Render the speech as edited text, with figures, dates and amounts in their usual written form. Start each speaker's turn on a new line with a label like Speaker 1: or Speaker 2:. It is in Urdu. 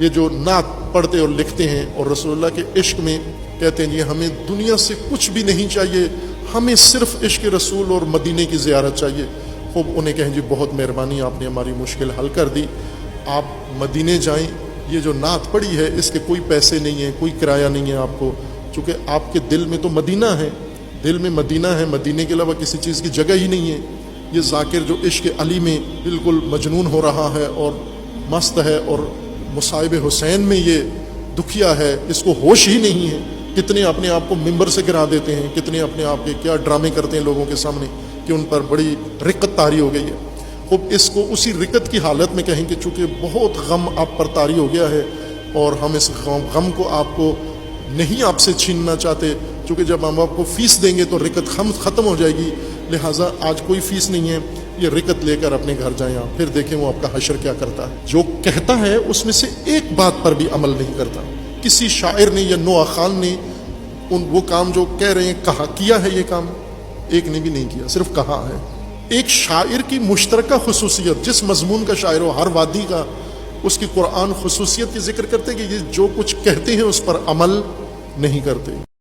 Speaker 1: یہ جو نعت پڑھتے اور لکھتے ہیں اور رسول اللہ کے عشق میں کہتے ہیں یہ ہمیں دنیا سے کچھ بھی نہیں چاہیے، ہمیں صرف عشق رسول اور مدینے کی زیارت چاہیے، خوب انہیں کہیں جی بہت مہربانی، آپ نے ہماری مشکل حل کر دی، آپ مدینے جائیں، یہ جو نعت پڑھی ہے اس کے کوئی پیسے نہیں ہیں، کوئی کرایہ نہیں ہے آپ کو، چونکہ آپ کے دل میں تو مدینہ ہے، دل میں مدینہ ہے، مدینے کے علاوہ کسی چیز کی جگہ ہی نہیں ہے۔ یہ ذاکر جو عشق علی میں بالکل مجنون ہو رہا ہے اور مست ہے، اور مصائب حسین میں یہ دکھیا ہے، اس کو ہوش ہی نہیں ہے، کتنے اپنے آپ کو ممبر سے گرا دیتے ہیں، کتنے اپنے آپ کے کیا ڈرامے کرتے ہیں لوگوں کے سامنے کہ ان پر بڑی رقت طاری ہو گئی ہے۔ خوب اس کو اسی رقت کی حالت میں کہیں کہ چونکہ بہت غم آپ پر طاری ہو گیا ہے اور ہم اس غم کو آپ کو نہیں آپ سے چھیننا چاہتے، چونکہ جب ہم آپ کو فیس دیں گے تو رقت ختم ہو جائے گی، لہٰذا آج کوئی فیس نہیں ہے، یہ رقت لے کر اپنے گھر جائیں آپ، پھر دیکھیں وہ آپ کا حشر کیا کرتا ہے۔ جو کہتا ہے اس میں سے ایک بات پر بھی عمل نہیں کرتا۔ کسی شاعر نے یا نوح خان نے وہ کام جو کہہ رہے ہیں کہا کیا ہے، یہ کام ایک نے بھی نہیں کیا، صرف کہا ہے۔ ایک شاعر کی مشترکہ خصوصیت، جس مضمون کا شاعر ہو، ہر وادی کا، اس کی قرآن خصوصیت کی ذکر کرتے کہ یہ جو کچھ کہتے ہیں اس پر عمل نہیں کرتے۔